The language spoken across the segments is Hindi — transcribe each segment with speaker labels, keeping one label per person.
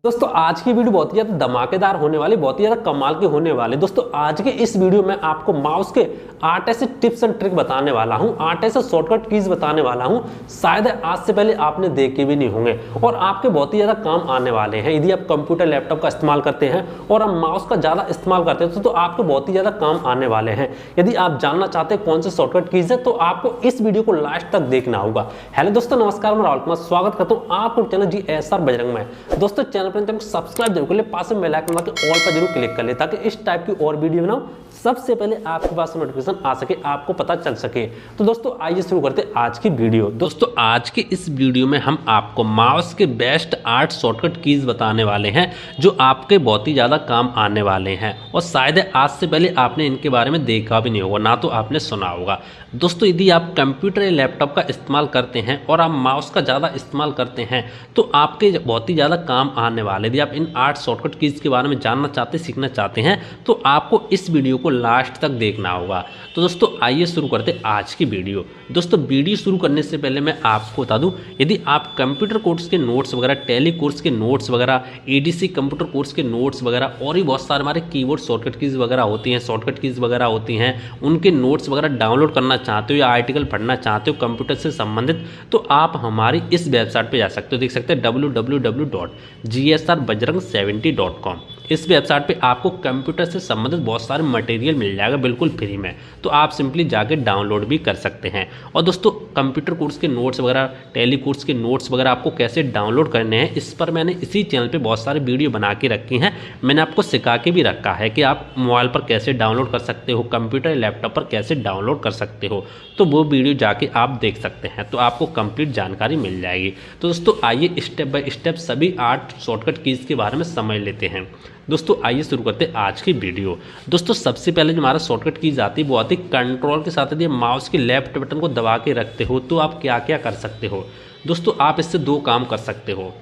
Speaker 1: दोस्तों आज की वीडियो बहुत ही ज्यादा धमाकेदार होने वाली, बहुत ही ज्यादा कमाल की होने वाली। दोस्तों आज के इस वीडियो में आपको माउस के 8 ऐसे टिप्स एंड ट्रिक बताने वाला हूं, 8 ऐसे शॉर्टकट कीज बताने वाला हूं, शायद आज से पहले आपने देखे भी नहीं होंगे और आपके बहुत ही ज्यादा काम आने वाले हैं। यदि आप कंप्यूटर लैपटॉप का इस्तेमाल करते हैं और आप माउस का ज्यादा इस्तेमाल करते हैं तो आपको बहुत ही ज्यादा काम आने वाले हैं। यदि आप जानना चाहते हैं कौन से शॉर्टकट कीज है तो आपको इस वीडियो को लास्ट तक देखना होगा। हेलो दोस्तों, नमस्कार, मैं राहुल कुमार स्वागत करता हूं आपको चैनल GSR बजरंग में। दोस्तों चैनल पर सब्सक्राइब जरूर कर ले, पास में बेल आइकन दबा के ऑल पर जरूर क्लिक कर ले ताकि इस टाइप की और वीडियो बनाऊं सबसे पहले आपके पास नोटिफिकेशन आ सके, आपको पता चल सके। तो दोस्तों आइए शुरू करते हैं आज की वीडियो। दोस्तों आज के इस वीडियो में हम आपको माउस के बेस्ट 8 शॉर्टकट कीज बताने वाले हैं जो आपके बहुत ही ज़्यादा काम आने वाले हैं और शायद आज से पहले आपने इनके बारे में देखा भी नहीं होगा, ना तो आपने सुना होगा। दोस्तों यदि आप कंप्यूटर या लैपटॉप का इस्तेमाल करते हैं और आप माउस का ज़्यादा इस्तेमाल करते हैं तो आपके बहुत ही ज़्यादा काम आने वाले। यदि आप इन 8 शॉर्टकट कीज के बारे में जानना चाहते, सीखना चाहते हैं तो आपको इस वीडियो को लास्ट तक देखना होगा। तो दोस्तों आइए शुरू करते आज की वीडियो। दोस्तों वीडियो शुरू करने से पहले मैं आपको बता दूं, यदि आप कंप्यूटर कोर्स के नोट्स वगैरह, टैली कोर्स के नोट्स वगैरह, ADC कंप्यूटर कोर्स के नोट्स वगैरह और भी बहुत सारे हमारे कीबोर्ड शॉर्टकट कीज वगैरह होती हैं, शॉर्टकट कीज वगैरह होती हैं, उनके नोट्स वगैरह डाउनलोड करना चाहते हो या आर्टिकल पढ़ना चाहते हो कंप्यूटर से संबंधित, तो आप हमारी इस वेबसाइट पर जा सकते हो। देख सकते हैं www.gsrBajrang70.com। इस वेबसाइट पे आपको कंप्यूटर से संबंधित बहुत सारे मटेरियल मिल जाएगा बिल्कुल फ्री में, तो आप सिंपली जाके डाउनलोड भी कर सकते हैं। और दोस्तों कंप्यूटर कोर्स के नोट्स वगैरह, टैली कोर्स के नोट्स वगैरह आपको कैसे डाउनलोड करने हैं, इस पर मैंने इसी चैनल पे बहुत सारे वीडियो बना के रखी हैं। मैंने आपको सिखा के भी रखा है कि आप मोबाइल पर कैसे डाउनलोड कर सकते हो, कंप्यूटर या लैपटॉप पर कैसे डाउनलोड कर सकते हो, तो वो वीडियो जाके आप देख सकते हैं, तो आपको कंप्लीट जानकारी मिल जाएगी। तो दोस्तों आइए स्टेप बाय स्टेप सभी 8 शॉर्टकट कीज के बारे में समझ लेते हैं। दोस्तों आइए शुरू करते हैं आज की वीडियो। दोस्तों सबसे पहले जो हमारा शॉर्टकट कीज आती है वो आती है कंट्रोल के साथ। यदि माउस के लेफ्ट बटन को दबा के रखते हो तो आप क्या क्या कर सकते हो। दोस्तों आप इससे 2 काम कर सकते हो।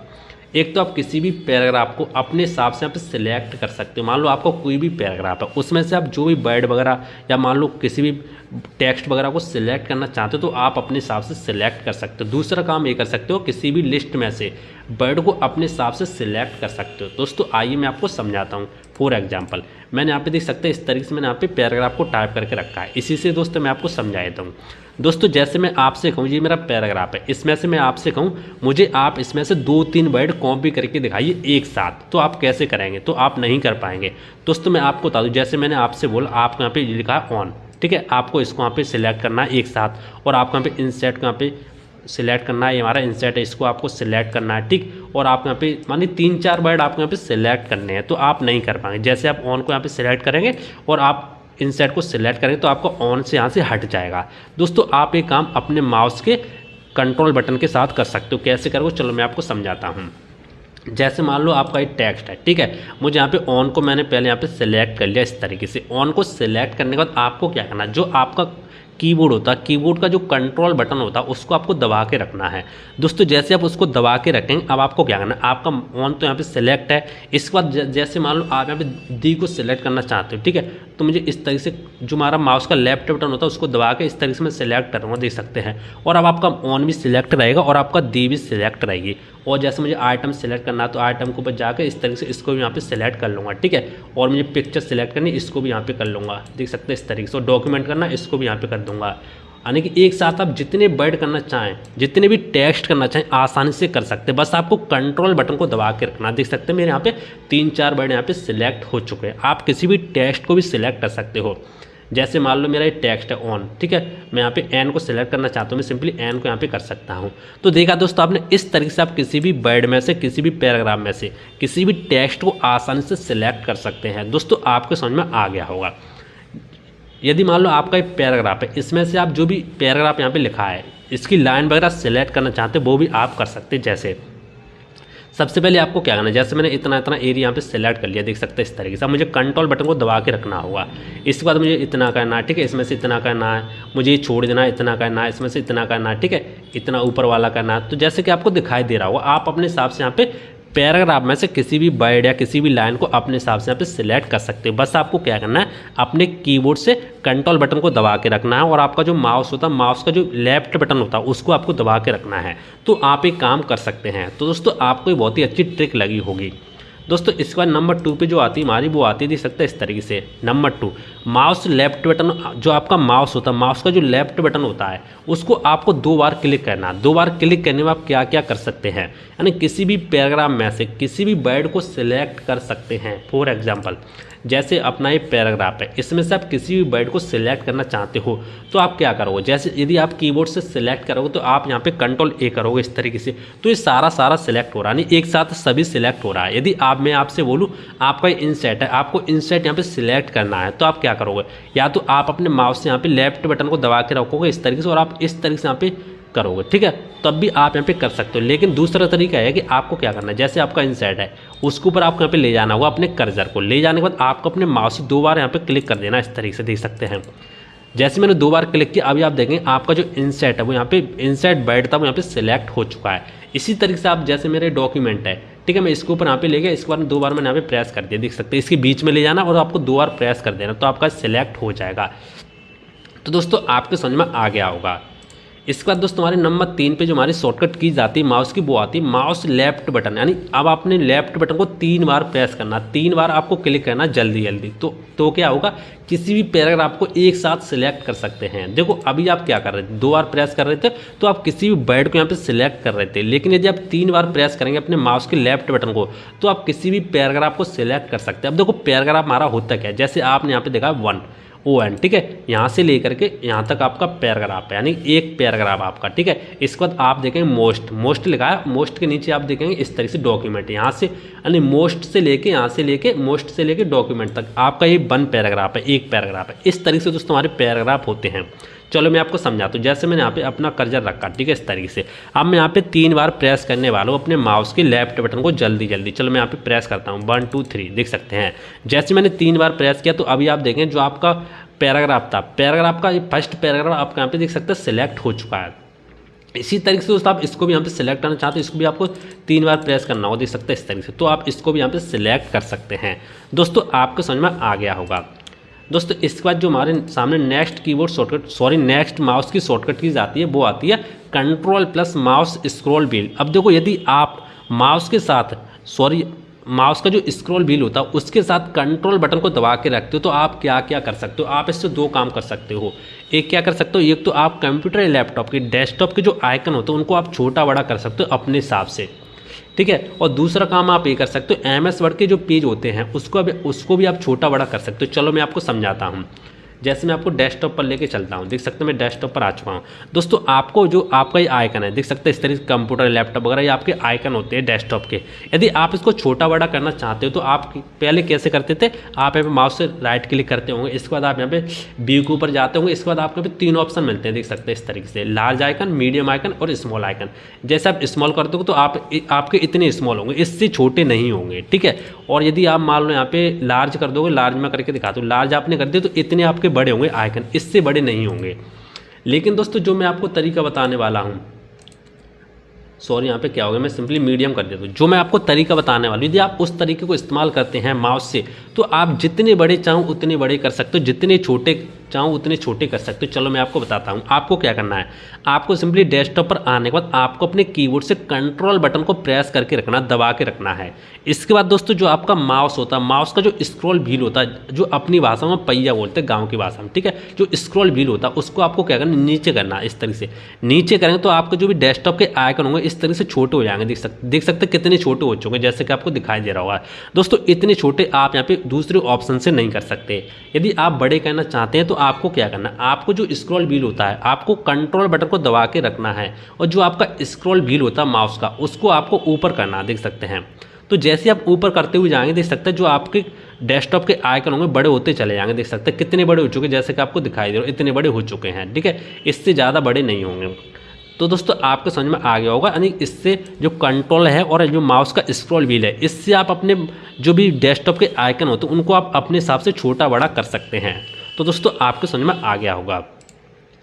Speaker 1: एक तो आप किसी भी पैराग्राफ को अपने हिसाब से यहाँ पे सिलेक्ट कर सकते हो। मान लो आपका कोई भी पैराग्राफ है, उसमें से आप जो भी वर्ड वगैरह या मान लो किसी भी टेक्स्ट वगैरह को सिलेक्ट करना चाहते हो तो आप अपने हिसाब से सिलेक्ट कर सकते हो। दूसरा काम ये कर सकते हो, किसी भी लिस्ट में से वर्ड को अपने हिसाब से सिलेक्ट कर सकते हो। दोस्तों आइए मैं आपको समझाता हूँ। फॉर एग्जाम्पल मैंने यहाँ पे देख सकते हैं इस तरीके से मैंने यहाँ पे पैराग्राफ को टाइप करके रखा है। इसी से दोस्तों मैं आपको समझा देता हूँ। दोस्तों जैसे मैं आपसे कहूँ ये मेरा पैराग्राफ है, इसमें से मैं आपसे कहूँ मुझे आप इसमें से 2-3 वर्ड कॉपी करके दिखाइए एक साथ, तो आप कैसे करेंगे, तो आप नहीं कर पाएंगे। दोस्तों मैं आपको बता दूँ, जैसे मैंने आपसे बोला आपको यहाँ पे लिखा है ऑन, ठीक है, आपको इसको यहाँ पे सिलेक्ट करना है एक साथ और आपको यहाँ पे इंसर्ट को यहाँ पे सिलेक्ट करना है। ये हमारा इंसर्ट है, इसको आपको सिलेक्ट करना है, ठीक। और आप यहाँ पे मानिए 3-4 वर्ड आपको यहाँ पे सिलेक्ट करने हैं, तो आप नहीं कर पाएंगे। जैसे आप ऑन को यहाँ पे सिलेक्ट करेंगे और आप इंसर्ट को सिलेक्ट करेंगे तो आपको ऑन से यहाँ से हट जाएगा। दोस्तों आप ये काम अपने माउस के कंट्रोल बटन के साथ कर सकते हो। कैसे करोगे चलो मैं आपको समझाता हूँ। जैसे मान लो आपका एक टेक्स्ट है, ठीक है, मुझे यहाँ पे ऑन को मैंने पहले यहाँ पे सिलेक्ट कर लिया। इस तरीके से ऑन को सिलेक्ट करने के बाद आपको क्या करना है, जो आपका कीबोर्ड होता है, कीबोर्ड का जो कंट्रोल बटन होता है उसको आपको दबा के रखना है। दोस्तों जैसे आप उसको दबा के रखेंगे, अब आपको क्या करना है, आपका ऑन तो यहाँ पे सिलेक्ट है, इसके बाद जैसे मान लो आप यहाँ पे डी को सिलेक्ट करना चाहते हो, ठीक है, तो मुझे इस तरीके से जो हमारा माउस का लेफ्ट बटन होता है उसको दबा के इस तरीके से मैं सिलेक्ट करूँगा, देख सकते हैं। और अब आपका ऑन भी सिलेक्ट रहेगा और आपका डी भी सिलेक्ट रहेगी। और जैसे मुझे आइटम सेलेक्ट करना है तो आइटम के ऊपर जाकर इस तरीके से इसको भी यहाँ पे सिलेक्ट कर लूँगा, ठीक है। और मुझे पिक्चर सेलेक्ट करनी, इसको भी यहाँ पे कर लूँगा, देख सकते हैं इस तरीके से। और डॉक्यूमेंट करना, इसको भी यहाँ पे कर दूँगा। यानी कि एक साथ आप जितने वर्ड करना चाहें, जितने भी टेक्स्ट करना चाहें आसानी से कर सकते हैं। बस आपको कंट्रोल बटन को दबा के रखना। देख सकते हैं मेरे यहाँ पे 3-4 वर्ड यहाँ पे सिलेक्ट हो चुके हैं। आप किसी भी टेक्स्ट को भी सिलेक्ट कर सकते हो। जैसे मान लो मेरा ये टेक्स्ट है ऑन, ठीक है, मैं यहाँ पे एन को सिलेक्ट करना चाहता हूँ, मैं सिंपली एन को यहाँ पे कर सकता हूँ। तो देखा दोस्तों आपने, इस तरीके से आप किसी भी वर्ड में से, किसी भी पैराग्राफ में से किसी भी टेक्स्ट को आसानी से सिलेक्ट कर सकते हैं। दोस्तों आपको समझ में आ गया होगा। यदि मान लो आपका एक पैराग्राफ है, इसमें से आप जो भी पैराग्राफ यहाँ पे लिखा है इसकी लाइन वगैरह सिलेक्ट करना चाहते हैं वो भी आप कर सकते हैं। जैसे सबसे पहले आपको क्या करना है, जैसे मैंने इतना एरिया यहाँ पे सिलेक्ट कर लिया, देख सकते हैं इस तरीके से। अब मुझे कंट्रोल बटन को दबा के रखना होगा। इसके बाद मुझे इतना करना है, ठीक है, इसमें से इतना करना है, मुझे ये छोड़ देना है, इतना करना है, इसमें से इतना करना है, ठीक है, इतना ऊपर वाला करना है। तो जैसे कि आपको दिखाई दे रहा होगा, आप अपने हिसाब से यहाँ पे पैराग्राफ में से किसी भी वर्ड या किसी भी लाइन को अपने हिसाब से यहाँ पे सिलेक्ट कर सकते हो। बस आपको क्या करना है, अपने कीबोर्ड से कंट्रोल बटन को दबा के रखना है और आपका जो माउस होता है, माउस का जो लेफ्ट बटन होता है उसको आपको दबा के रखना है, तो आप एक काम कर सकते हैं। तो दोस्तों आपको ये बहुत ही अच्छी ट्रिक लगी होगी। दोस्तों इसके बाद नंबर 2 पे जो आती है हमारी, वो आती है देख सकते हैं इस तरीके से। नंबर 2, माउस लेफ्ट बटन, जो आपका माउस होता है, माउस का जो लेफ्ट बटन होता है उसको आपको 2 बार क्लिक करना है। 2 बार क्लिक करने में आप क्या क्या कर सकते हैं, यानी किसी भी पैराग्राफ में से किसी भी वर्ड को सिलेक्ट कर सकते हैं। फॉर एग्जाम्पल जैसे अपना ये पैराग्राफ है, इसमें से आप किसी भी वर्ड को सिलेक्ट करना चाहते हो तो आप क्या करोगे, जैसे यदि आप कीबोर्ड से सिलेक्ट करोगे तो आप यहाँ पे कंट्रोल ए करोगे इस तरीके से, तो ये सारा सिलेक्ट हो रहा है, नहीं एक साथ सभी सिलेक्ट हो रहा है। यदि मैं आपसे बोलूँ आपका इंसर्ट है, आपको इंसर्ट यहाँ पे सिलेक्ट करना है, तो आप क्या करोगे, या तो आप अपने माउस से यहाँ पे लेफ्ट बटन को दबा के रखोगे इस तरीके से और आप इस तरीके से यहाँ पे करोगे, ठीक है, तब भी आप यहाँ पे कर सकते हो। लेकिन दूसरा तरीका है कि आपको क्या करना है, जैसे आपका इंसर्ट है उसके ऊपर आपको यहाँ पे ले जाना होगा अपने कर्सर को। ले जाने के बाद आपको अपने माउस से 2 बार यहाँ पे क्लिक कर देना इस तरीके से, देख सकते हैं। जैसे मैंने 2 बार क्लिक किया, अभी आप देखेंगे आपका जो इंसर्ट है वो यहाँ पे इंसर्ट वर्ड था वो यहाँ पे सिलेक्ट हो चुका है। इसी तरीके से आप, जैसे मेरे डॉक्यूमेंट है, ठीक है, मैं इसके ऊपर यहाँ पे ले गया, इसके बाद 2 बार मैंने यहाँ पे प्रेस कर दिया, देख सकते हैं। इसके बीच में ले जाना और आपको 2 बार प्रेस कर देना, तो आपका सिलेक्ट हो जाएगा। तो दोस्तों आपके समझ में आ गया होगा। इसके बाद दोस्तों हमारे नंबर 3 पे जो हमारी शॉर्टकट की जाती है माउस की, वो आती है माउस लेफ्ट बटन, यानी अब आपने लेफ्ट बटन को 3 बार प्रेस करना, 3 बार आपको क्लिक करना जल्दी जल्दी। तो क्या होगा, किसी भी पैराग्राफ को एक साथ सिलेक्ट कर सकते हैं। देखो अभी आप क्या कर रहे थे, 2 बार प्रेस कर रहे थे तो आप किसी भी वर्ड को यहाँ पे सिलेक्ट कर रहे थे, लेकिन यदि आप 3 बार प्रेस करेंगे अपने माउस के लेफ्ट बटन को तो आप किसी भी पैराग्राफ को सिलेक्ट कर सकते हैं। अब देखो पैराग्राफ हमारा होता क्या है, जैसे आपने यहाँ पे देखा 1 ON, ठीक है, यहाँ से लेकर के यहाँ तक आपका पैराग्राफ है, यानी एक पैराग्राफ आपका, ठीक है। इसके बाद आप देखेंगे मोस्ट लिखा है, मोस्ट के नीचे आप देखेंगे इस तरीके से डॉक्यूमेंट, यहाँ से यानी मोस्ट से लेके, यहाँ से लेके मोस्ट से लेके डॉक्यूमेंट तक आपका ये 1 पैराग्राफ है, एक पैराग्राफ है। इस तरीके से दोस्तों हमारे पैराग्राफ होते हैं। चलो मैं आपको समझाता हूँ। जैसे मैंने यहाँ पे अपना कर्सर रखा, ठीक है, इस तरीके से। अब मैं यहाँ पे 3 बार प्रेस करने वाला हूँ अपने माउस के लेफ्ट बटन को जल्दी जल्दी। चलो मैं यहाँ पे प्रेस करता हूँ 1 2 3, देख सकते हैं। जैसे मैंने 3 बार प्रेस किया तो अभी आप देखें जो आपका पैराग्राफ था, पैराग्राफ का फर्स्ट पैराग्राफ आपका यहाँ पे देख सकते हैं सिलेक्ट हो चुका है। इसी तरीके से दोस्तों आप इसको भी यहाँ पे सिलेक्ट करना चाहते हो, इसको भी आपको 3 बार प्रेस करना होगा, देख सकते हैं इस तरीके से, तो आप इसको भी यहाँ पे सिलेक्ट कर सकते हैं। दोस्तों आपको समझ में आ गया होगा। दोस्तों इसके बाद जो हमारे सामने next keyboard shortcut, next mouse की शॉर्टकट की जाती है, वो आती है control plus mouse scroll wheel. अब देखो यदि आप माउस के साथ माउस का जो स्क्रॉल व्हील होता है उसके साथ कंट्रोल बटन को दबा के रखते हो तो आप क्या क्या कर सकते हो, आप इससे 2 काम कर सकते हो। एक क्या कर सकते हो, एक तो आप कंप्यूटर या लैपटॉप के डेस्कटॉप के जो आइकन होते हैं उनको आप छोटा बड़ा कर सकते हो अपने हिसाब से, ठीक है। और दूसरा काम आप ये कर सकते हो, MS वर्ड के जो पेज होते हैं उसको भी आप छोटा बड़ा कर सकते हो। चलो मैं आपको समझाता हूँ। जैसे मैं आपको डेस्कटॉप पर लेके चलता हूँ, देख सकते हैं मैं डेस्कटॉप पर आ चुका हूँ। दोस्तों आपको जो आपका ये आइकन है, देख सकते हैं इस तरीके से कंप्यूटर लैपटॉप वगैरह ये आपके आइकन होते हैं डेस्कटॉप के। यदि आप इसको छोटा बड़ा करना चाहते हो तो आप पहले कैसे करते थे, आप यहाँ पे माउस से राइट क्लिक करते होंगे, इसके बाद आप यहाँ पे व्यू के ऊपर जाते होंगे, इसके बाद आपको यहाँ पे 3 ऑप्शन मिलते हैं, देख सकते हैं इस तरीके से, लार्ज आइकन, मीडियम आइकन और स्मॉल आइकन। जैसे आप स्मॉल करते हो तो आपके इतने स्मॉल होंगे, इससे छोटे नहीं होंगे, ठीक है। और यदि आप मान लो यहाँ पे लार्ज कर दोगे, लार्ज में करके दिखाता हूँ, लार्ज आपने कर दिया तो इतने आपके बड़े होंगे आइकन, इससे बड़े नहीं होंगे। लेकिन दोस्तों जो मैं आपको तरीका बताने वाला हूँ, यहाँ पे क्या हो गया, मैं सिंपली मीडियम कर देता हूँ। जो मैं आपको तरीका बताने वाला हूँ, यदि आप उस तरीके को इस्तेमाल करते हैं माउस से तो आप जितने बड़े चाहो उतने बड़े कर सकते हो, जितने छोटे चाहो उतने छोटे कर सकते हो। चलो मैं आपको बताता हूँ आपको क्या करना है। आपको सिंपली डेस्कटॉप पर आने के बाद आपको अपने कीबोर्ड से कंट्रोल बटन को प्रेस करके रखना, दबा के रखना है। इसके बाद दोस्तों जो आपका माउस होता है, माउस का जो स्क्रॉल व्हील होता है, जो अपनी भाषा में पहिया बोलते हैं गाँव की भाषा में, ठीक है, जो स्क्रॉल व्हील होता है उसको आपको क्या करना, नीचे करना है। इस तरीके से नीचे करेंगे तो आपके जो भी डेस्कटॉप के आइकन होंगे इस तरीके से छोटे हो जाएंगे, देख सकते कितने छोटे हो चुके हैं, जैसे कि आपको दिखाई दे रहा होगा। दोस्तों इतने छोटे आप यहाँ पे दूसरे ऑप्शन से नहीं कर सकते। यदि आप बड़े करना चाहते हैं तो आपको क्या करना, आपको जो स्क्रॉल व्हील होता है आपको कंट्रोल बटन को दबा के रखना है और जो आपका स्क्रॉल व्हील होता है माउस का उसको आपको ऊपर करना है, देख सकते हैं। तो जैसे आप ऊपर करते हुए जाएंगे देख सकते हैं जो आपके डेस्कटॉप के आइकन होंगे बड़े होते चले जाएंगे, देख सकते हैं कितने बड़े हो चुके हैं, जैसे कि आपको दिखाई दे रहा है इतने बड़े हो चुके हैं, ठीक है। इससे ज़्यादा बड़े नहीं होंगे। तो दोस्तों आपको समझ में आ गया होगा, यानी इससे जो कंट्रोल है और जो माउस का स्क्रॉल व्हील है इससे आप अपने जो भी डेस्कटॉप के आइकन होते हैं उनको आप अपने हिसाब से छोटा बड़ा कर सकते हैं। तो दोस्तों आपको समझ में आ गया होगा।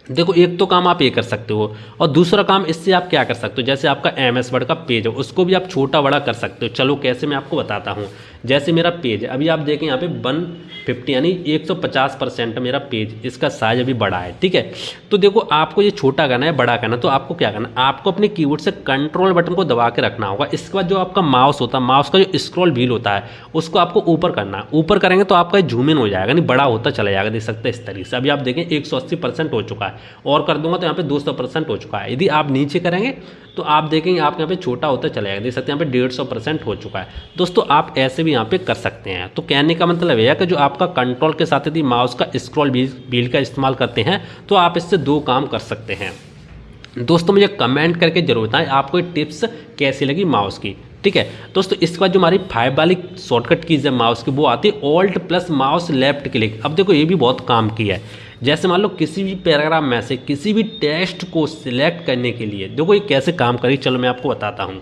Speaker 1: देखो एक तो काम आप ये कर सकते हो, और दूसरा काम इससे आप क्या कर सकते हो, जैसे आपका MS वर्ड का पेज है उसको भी आप छोटा बड़ा कर सकते हो। चलो कैसे, मैं आपको बताता हूँ। जैसे मेरा पेज है, अभी आप देखें यहाँ पे 150 यानी 150% मेरा पेज, इसका साइज अभी बड़ा है, ठीक है। तो देखो आपको ये छोटा करना है बड़ा करना, तो आपको क्या करना है, आपको अपने कीबोर्ड से कंट्रोल बटन को दबा के रखना होगा। इसके बाद जो आपका माउस होता है, माउस का जो स्क्रॉल व्हील होता है उसको आपको ऊपर करना है। ऊपर करेंगे तो आपका जूम इन हो जाएगा, नहीं बड़ा होता चला जाएगा, देख सकते हैं इस तरीके से। अभी आप देखें 180% हो चुका है, और कर दूंगा तो यहाँ पे 200% हो चुका है। यदि आप नीचे करेंगे तो आप देखेंगे आप यहाँ पे छोटा होता चला जाएगा, देख सकते हैं यहाँ पे 150% हो चुका है। दोस्तों आप ऐसे भी यहाँ पे कर सकते हैं। तो कहने का मतलब यह है कि जो आपका कंट्रोल के साथ यदि माउस का स्क्रॉल व्हील का इस्तेमाल करते हैं तो आप इससे दो काम कर सकते हैं। दोस्तों मुझे कमेंट करके जरूर बताएं आपको ये टिप्स कैसी लगी माउस की, ठीक है। दोस्तों इसके बाद जो हमारी 5 वाली शॉर्टकट कीज है माउस की, वो आती है alt plus mouse left click. अब देखो ये भी बहुत काम की है। जैसे मान लो किसी भी पैराग्राफ में से किसी भी टेक्स्ट को सिलेक्ट करने के लिए देखो ये कैसे काम करेगी, चलो मैं आपको बताता हूँ।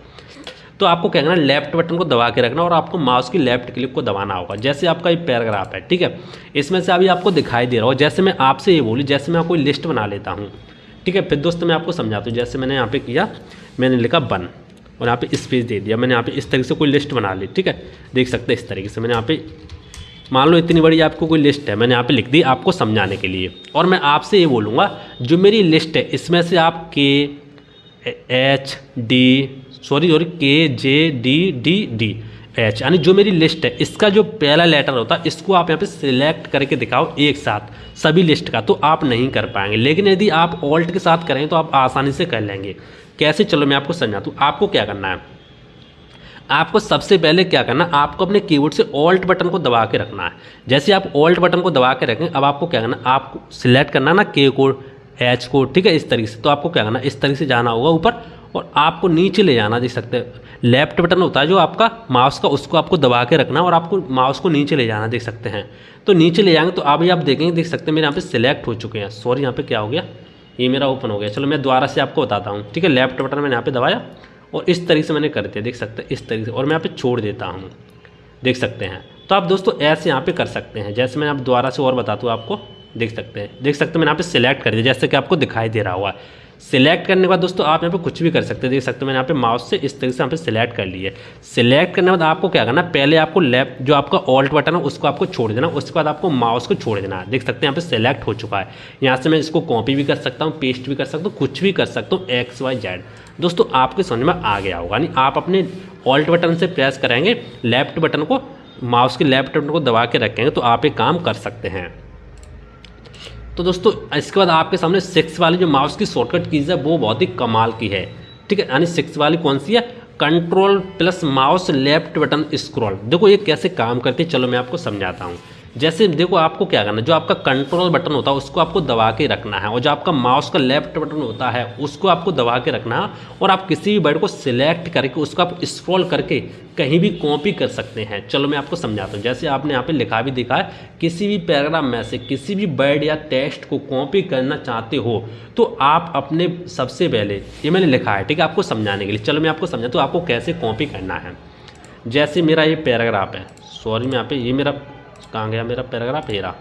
Speaker 1: तो आपको क्या करना, लेफ्ट बटन को दबा के रखना और आपको माउस की लेफ्ट क्लिक को दबाना होगा। जैसे आपका ये पैराग्राफ है, ठीक है, इसमें से अभी आपको दिखाई दे रहा हो। जैसे मैं आपसे ये बोली, जैसे मैं आपको लिस्ट बना लेता हूँ, ठीक है। फिर दोस्तों मैं आपको समझाता हूँ। जैसे मैंने यहाँ पे किया, मैंने लिखा 1 और यहाँ पे स्पेस दे दिया, मैंने यहाँ पे इस तरीके से कोई लिस्ट बना ली, ठीक है। देख सकते हैं इस तरीके से मैंने यहाँ पे, मान लो इतनी बड़ी आपको कोई लिस्ट है, मैंने यहाँ पे लिख दी आपको समझाने के लिए। और मैं आपसे ये बोलूँगा जो मेरी लिस्ट है इसमें से आप KJDH यानी जो मेरी लिस्ट है इसका जो पहला लेटर होता है इसको आप यहाँ पे सिलेक्ट करके दिखाओ एक साथ सभी लिस्ट का, तो आप नहीं कर पाएंगे। लेकिन यदि आप ऑल्ट के साथ करेंगे तो आप आसानी से कर लेंगे। कैसे, चलो मैं आपको समझाता हूँ। आपको क्या करना है, आपको सबसे पहले क्या करना, आपको अपने कीबोर्ड से ऑल्ट बटन को दबा के रखना है। जैसे आप ऑल्ट बटन को दबा के रखें, अब आपको क्या करना, आपको सिलेक्ट करना ना K को H को, ठीक है, इस तरीके से। तो आपको क्या करना, इस तरीके से जाना होगा ऊपर और आपको नीचे ले जाना। देख सकते हैं लेफ्ट बटन होता है जो आपका माउस का, उसको आपको दबा के रखना और आपको माउस को नीचे ले जाना, देख सकते हैं। तो नीचे ले जाएंगे तो अभी आप देखेंगे, देख सकते हैं मेरे यहाँ पे सिलेक्ट हो चुके हैं। सॉरी यहाँ पे क्या हो गया, ये मेरा ओपन हो गया। चलो मैं दोबारा से आपको बताता हूँ, ठीक है। लेफ्ट बटन मैंने यहाँ पे दबाया और इस तरीके से मैंने कर दिया, देख सकते हैं इस तरीके से, और मैं यहाँ पे छोड़ देता हूँ, देख सकते हैं। तो आप दोस्तों ऐसे यहाँ पे कर सकते हैं। जैसे मैं आप दोबारा से और बताता हूँ आपको, देख सकते हैं मैंने यहाँ पे सिलेक्ट कर दिया जैसे कि आपको दिखाई दे रहा हुआ। सिलेक्ट करने के बाद दोस्तों आप यहाँ पे कुछ भी कर सकते हैं, देख सकते हैं मैंने यहाँ पे माउस से इस तरीके से यहाँ पे सिलेक्ट कर लिया। सिलेक्ट करने के बाद आपको क्या करना, पहले आपको लेफ्ट जो आपका ऑल्ट बटन है उसको आपको छोड़ देना, उसके बाद आपको माउस को छोड़ देना। देख सकते हैं यहाँ पे सिलेक्ट हो चुका है। यहाँ से मैं इसको कॉपी भी कर सकता हूँ, पेस्ट भी कर सकता हूँ, कुछ भी कर सकता हूँ, XYZ। दोस्तों आपके समझ में आ गया होगा। नहीं, आप अपने ऑल्ट बटन से प्रेस करेंगे लेफ्ट बटन को, माउस के लेफ्ट बटन को दबा के रखेंगे तो आप ये काम कर सकते हैं। तो दोस्तों इसके बाद आपके सामने 6 वाली जो माउस की शॉर्टकट कीज है वो बहुत ही कमाल की है, ठीक है। यानी 6 वाली कौन सी है, control plus mouse left button scroll. देखो ये कैसे काम करती है, चलो मैं आपको समझाता हूँ। जैसे देखो आपको क्या करना है, जो आपका कंट्रोल बटन होता है उसको आपको दबा के रखना है और जो आपका माउस का लेफ्ट बटन होता है उसको आपको दबा के रखना है और आप किसी भी वर्ड को सिलेक्ट करके उसको आप स्क्रॉल करके कहीं भी कॉपी कर सकते हैं। चलो मैं आपको समझाता हूँ। जैसे आपने यहाँ पे लिखा भी दिखा है, किसी भी पैराग्राफ में से किसी भी वर्ड या टेक्स्ट को कॉपी करना चाहते हो तो आप अपने सबसे पहले, ये मैंने लिखा है, ठीक है, आपको समझाने के लिए। चलो मैं आपको समझाता हूँ आपको कैसे कॉपी करना है। जैसे मेरा ये पैराग्राफ है, सॉरी मैं यहाँ पे, ये मेरा कहाँ गया मेरा पैराग्राफ, ये रहा,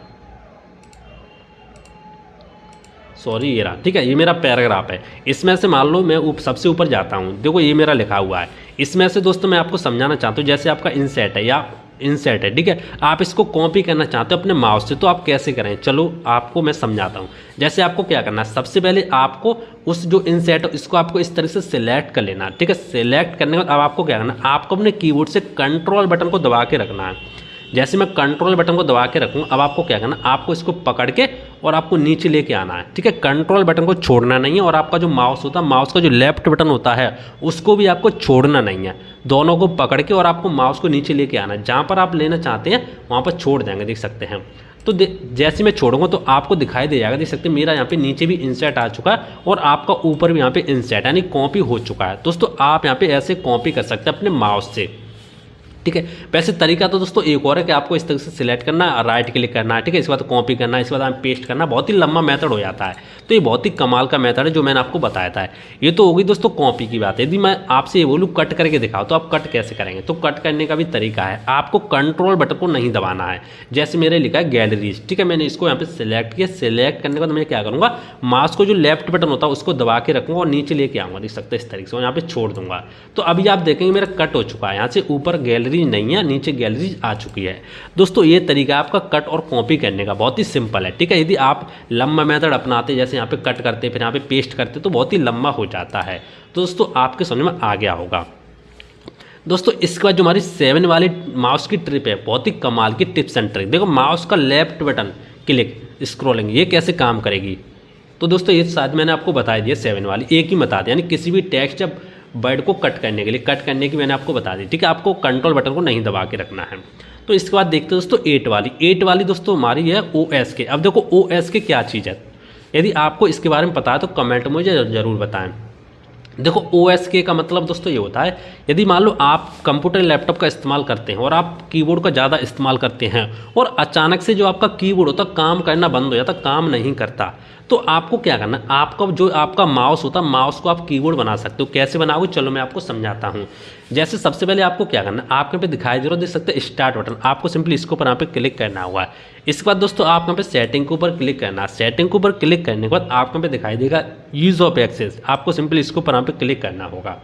Speaker 1: सॉरी ये रहा, ठीक है, ये मेरा पैराग्राफ है। इसमें से मान लो मैं सबसे ऊपर जाता हूँ, देखो ये मेरा लिखा हुआ है। इसमें से दोस्तों मैं आपको समझाना चाहता हूँ, जैसे आपका इंसर्ट है या इंसर्ट है, ठीक है, आप इसको कॉपी करना चाहते हो अपने माउस से, तो आप कैसे करें, चलो आपको मैं समझाता हूँ। जैसे आपको क्या करना है, सबसे पहले आपको उस जो इंसर्ट है इसको आपको इस तरह से सिलेक्ट कर लेना, ठीक है। सिलेक्ट करने के बाद अब आपको क्या करना है, आपको अपने कीबोर्ड से कंट्रोल बटन को दबा के रखना है। जैसे मैं कंट्रोल बटन को दबा के रखूँ, अब आपको क्या करना, आपको इसको पकड़ के और आपको नीचे लेके आना है, ठीक है। कंट्रोल बटन को छोड़ना नहीं है और आपका जो माउस होता है, माउस का जो लेफ्ट बटन होता है उसको भी आपको छोड़ना नहीं है। दोनों को पकड़ के और आपको माउस को नीचे लेके आना है, जहाँ पर आप लेना चाहते हैं वहाँ पर छोड़ देंगे, देख सकते हैं। तो जैसे मैं छोड़ूंगा तो आपको दिखाई दे जाएगा, देख सकते हैं मेरा यहाँ पे नीचे भी इंसर्ट आ चुका है और आपका ऊपर भी यहाँ पे इंसर्ट यानी कॉपी हो चुका है। दोस्तों आप यहाँ पे ऐसे कॉपी कर सकते हैं अपने माउस से। ठीक है। वैसे तरीका तो दोस्तों एक और है कि आपको इस तरह से सिलेक्ट करना है, राइट क्लिक करना है, ठीक है, इसके बाद कॉपी करना है, इसके बाद आप पेस्ट करना, बहुत ही लंबा मेथड हो जाता है। तो ये बहुत ही कमाल का मेथड है जो मैंने आपको बताया था। ये तो होगी दोस्तों कॉपी की बात। यदि मैं आपसे ये बोलूँ कट करके दिखाओ तो आप कट कैसे करेंगे? तो कट करने का भी तरीका है, आपको कंट्रोल बटन को नहीं दबाना है। जैसे मेरे लिखा है गैलरीज, ठीक है, मैंने इसको यहाँ पे सिलेक्ट किया। सिलेक्ट करने के बाद मैं क्या करूँगा, माउस को जो लेफ्ट बटन होता है उसको दबा के रखूँगा और नीचे लेके आऊँगा, देख सकते हैं इस तरीके से, और यहाँ पे छोड़ दूंगा। तो अभी आप देखेंगे मेरा कट हो चुका है, यहाँ से ऊपर गैलरी नहीं है, नीचे गैलरी आ चुकी है। दोस्तों ये तरीका आपका कट और कॉपी करने का बहुत ही सिंपल है, ठीक है। यदि आप लंबा मेथड अपनाते, जैसे यहाँ पे कट करते फिर यहाँ पे पेस्ट करते, तो बहुत ही लंबा हो जाता है। तो दोस्तों आपके समझ में आ गया होगा। दोस्तों इसके बाद जो हमारी 7 वाली माउस की ट्रिप है, बहुत ही कमाल की टिप्स एंड ट्रिक। देखो माउस का लेफ्ट बटन क्लिक स्क्रॉलिंग, ये कैसे काम करेगी? तो दोस्तों ये शायद मैंने आपको बता दिया 7 वाली, एक ही बता दिया, यानी किसी भी टेक्स्ट जब वर्ड को कट करने के लिए, कट करने की मैंने आपको बता दी, ठीक है। आपको कंट्रोल बटन को नहीं दबा के रखना है। तो इसके बाद देखते हैं दोस्तों 8 वाली दोस्तों हमारी है OSK। अब देखो OSK क्या चीज़ है, यदि आपको इसके बारे में पता है तो कमेंट में मुझे ज़रूर बताएं। देखो OSK का मतलब दोस्तों ये होता है, यदि मान लो आप कंप्यूटर लैपटॉप का इस्तेमाल करते हैं और आप कीबोर्ड का ज़्यादा इस्तेमाल करते हैं और अचानक से जो आपका कीबोर्ड होता है काम करना बंद हो जाता, काम नहीं करता, तो आपको क्या करना है, आपका जो आपका माउस होता है, माउस को आप कीबोर्ड बना सकते हो। कैसे बनाओगे चलो मैं आपको समझाता हूँ। जैसे सबसे पहले आपको क्या करना है, आपके पे दिखाई दे रहा है, देख सकते हैं स्टार्ट बटन, आपको सिंपली इसके ऊपर यहाँ पे क्लिक करना हुआ है। इसके बाद दोस्तों आप यहाँ पे सेटिंग के ऊपर क्लिक करना है। सेटिंग के ऊपर क्लिक करने के बाद आपको यहाँ पे दिखाई देगा यूज ऑफ एक्सेस, आपको सिंपली इसके ऊपर यहाँ पे क्लिक करना होगा।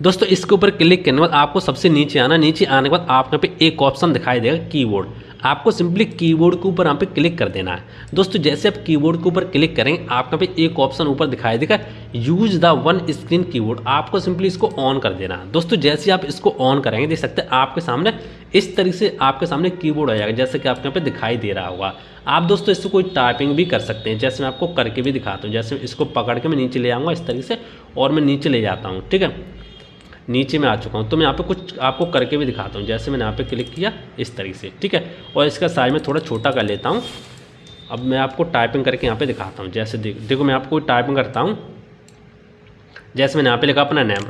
Speaker 1: दोस्तों इसके ऊपर क्लिक करने के बाद आपको सबसे नीचे आना, नीचे आने के बाद आप यहाँ पे एक ऑप्शन दिखाई देगा कीबोर्ड, आपको सिंपली कीबोर्ड के ऊपर यहाँ पे क्लिक कर देना है। दोस्तों जैसे आप कीबोर्ड के ऊपर क्लिक करेंगे आपको यहाँ पे एक ऑप्शन ऊपर दिखाई देगा use the one screen keyboard, आपको सिंपली इसको ऑन कर देना है। दोस्तों जैसे आप इसको ऑन करेंगे देख सकते हैं आपके सामने इस तरीके से आपके सामने कीबोर्ड आ जाएगा, जैसे कि आपके यहाँ पे दिखाई दे रहा होगा। आप दोस्तों इससे कोई टाइपिंग भी कर सकते हैं, जैसे मैं आपको करके भी दिखाता हूँ। जैसे इसको पकड़ के मैं नीचे ले आऊँगा इस तरीके से और मैं नीचे ले जाता हूँ, ठीक है, नीचे में आ चुका हूँ। तो मैं यहाँ पे कुछ आपको करके भी दिखाता हूँ, जैसे मैंने यहाँ पे क्लिक किया इस तरीके से, ठीक है, और इसका साइज में थोड़ा छोटा कर लेता हूँ। अब मैं आपको टाइपिंग करके यहाँ पे दिखाता हूँ। जैसे देखो मैं आपको टाइपिंग करता हूँ, जैसे मैंने यहाँ पे लिखा अपना नेम